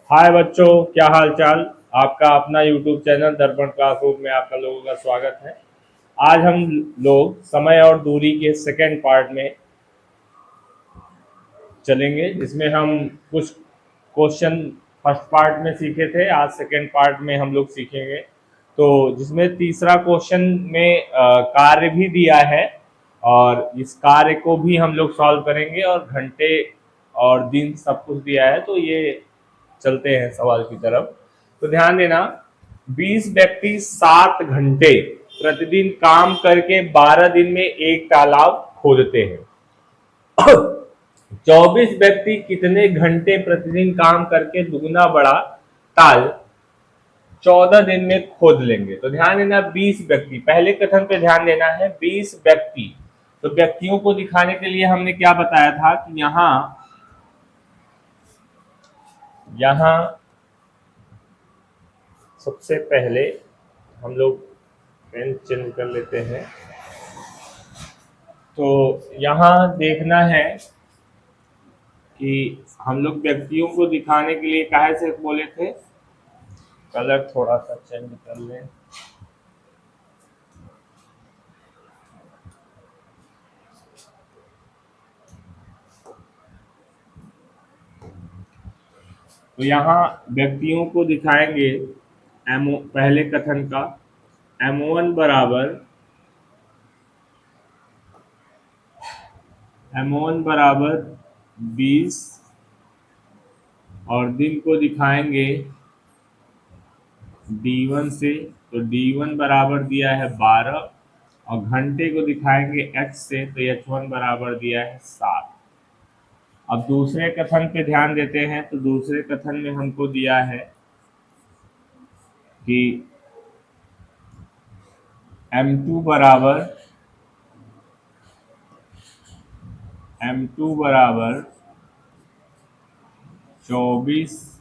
हाय बच्चों, क्या हाल चाल। आपका अपना यूट्यूब चैनल दर्पण क्लासरूम में आपका लोगों का स्वागत है। आज हम लोग समय और दूरी के सेकेंड पार्ट में चलेंगे, जिसमें हम कुछ क्वेश्चन फर्स्ट पार्ट में सीखे थे। आज सेकेंड पार्ट में हम लोग सीखेंगे, तो जिसमें तीसरा क्वेश्चन में कार्य भी दिया है और इस कार्य को भी हम लोग सॉल्व करेंगे और घंटे और दिन सब कुछ दिया है। तो ये चलते हैं सवाल की तरफ। तो ध्यान देना, 20 व्यक्ति 7 घंटे प्रतिदिन काम करके 12 दिन में एक तालाब खोदते हैं। 24 व्यक्ति कितने घंटे प्रतिदिन काम करके दुगना बड़ा ताल 14 दिन में खोद लेंगे। तो ध्यान देना, 20 व्यक्ति, पहले कथन पे ध्यान देना है, 20 व्यक्ति। तो व्यक्तियों को दिखाने के लिए हमने क्या बताया था कि यहां सबसे पहले हम लोग पेन चेंज कर लेते हैं। तो यहां देखना है कि हम लोग व्यक्तियों को दिखाने के लिए काहे से बोले थे, कलर थोड़ा सा चेंज कर लें। तो यहाँ व्यक्तियों को दिखाएंगे एमओ, पहले कथन का M1 बराबर 20 और दिन को दिखाएंगे D1 से। तो D1 बराबर दिया है 12 और घंटे को दिखाएंगे H से। तो H1 बराबर दिया है 7। अब दूसरे कथन पे ध्यान देते हैं। तो दूसरे कथन में हमको दिया है कि M2 बराबर 24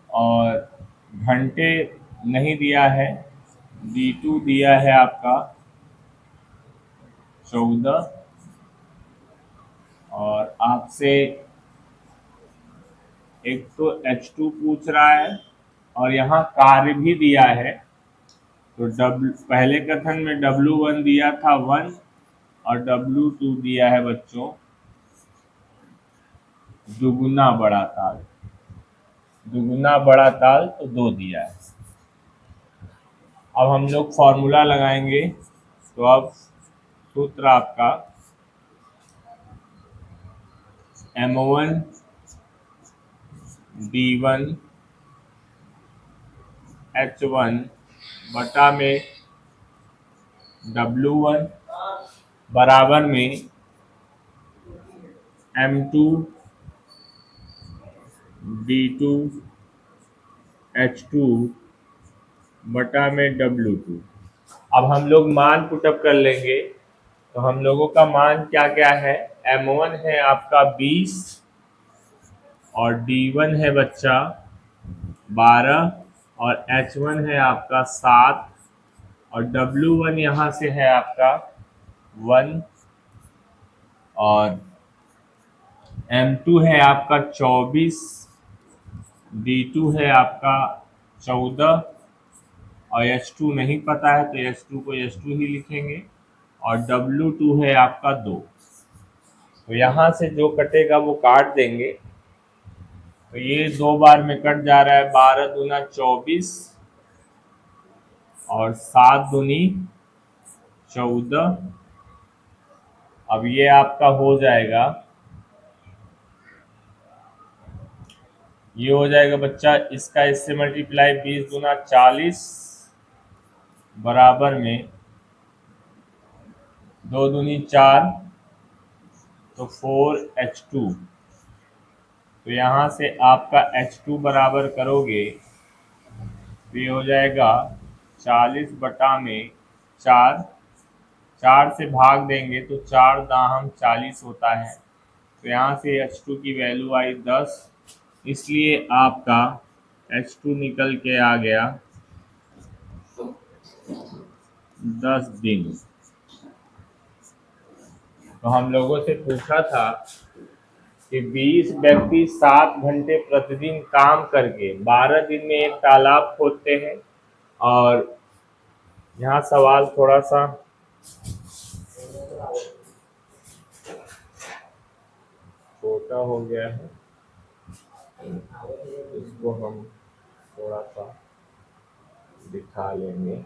और घंटे नहीं दिया है, D2 दिया है आपका 14 और आपसे एक तो H2 पूछ रहा है और यहाँ कार्य भी दिया है। तो पहले कथन में W1 दिया था 1 और W2 दिया है बच्चों दुगुना बड़ा ताल। दुगुना बड़ा ताल तो 2 दिया है। अब हम लोग फॉर्मूला लगाएंगे। तो अब सूत्र आपका M1 D1 H1 बटा में W1 बराबर में M2 D2 H2 बटा में W2। अब हम लोग मान पुटअप कर लेंगे। तो हम लोगों का मान क्या क्या है, M1 है आपका 20 और D1 है बच्चा 12 और H1 है आपका 7 और W1 यहाँ से है आपका 1 और M2 है आपका 24, D2 है आपका 14 और H2 नहीं पता है तो H2 को H2 ही लिखेंगे और W2 है आपका 2। तो यहाँ से जो कटेगा वो काट देंगे। तो ये 2 बार में कट जा रहा है, 12 दूना 24 और 7 दूनी 14। अब ये आपका हो जाएगा, ये हो जाएगा बच्चा, इसका इससे मल्टीप्लाई 20 दूना 40 बराबर में 2 दूनी 4 तो 4H2। तो यहाँ से आपका H2 बराबर करोगे तो ये हो जाएगा 40 बटा में 4, 4 से भाग देंगे तो 4 दाहम 40 होता है। तो यहाँ से H2 की वैल्यू आई 10, इसलिए आपका H2 निकल के आ गया 10 दिन। तो हम लोगों से पूछा था कि 20 व्यक्ति 7 घंटे प्रतिदिन काम करके 12 दिन में एक तालाब खोदते हैं। और यहाँ सवाल थोड़ा सा छोटा हो गया है, इसको हम थोड़ा सा दिखा लेंगे।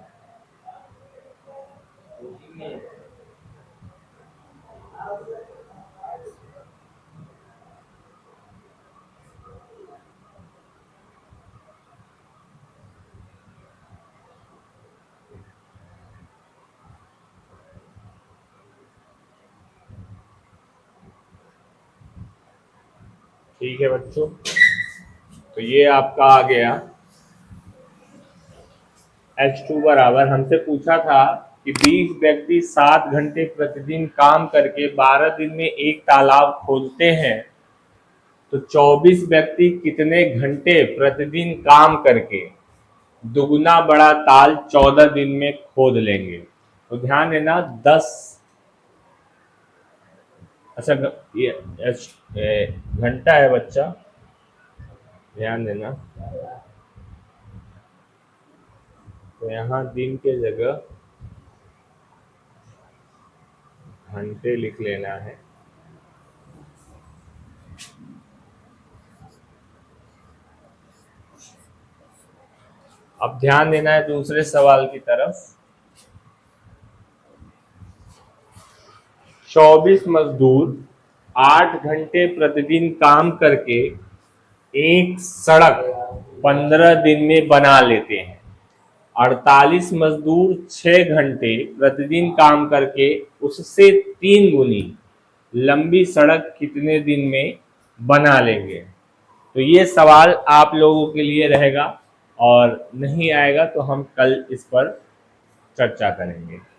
ठीक है बच्चों, तो ये आपका आ गया H2 बराबर, हमसे पूछा था कि 20 व्यक्ति 7 घंटे प्रतिदिन काम करके 12 दिन में एक तालाब खोदते हैं, तो 24 व्यक्ति कितने घंटे प्रतिदिन काम करके दुगना बड़ा ताल 14 दिन में खोद लेंगे। तो ध्यान देना 10, अच्छा ये घंटा है बच्चा, ध्यान देना। तो यहाँ दिन के जगह घंटे लिख लेना है। अब ध्यान देना है दूसरे सवाल की तरफ। 24 मजदूर 8 घंटे प्रतिदिन काम करके एक सड़क 15 दिन में बना लेते हैं। 48 मजदूर 6 घंटे प्रतिदिन काम करके उससे 3 गुनी लंबी सड़क कितने दिन में बना लेंगे। तो ये सवाल आप लोगों के लिए रहेगा, और नहीं आएगा तो हम कल इस पर चर्चा करेंगे।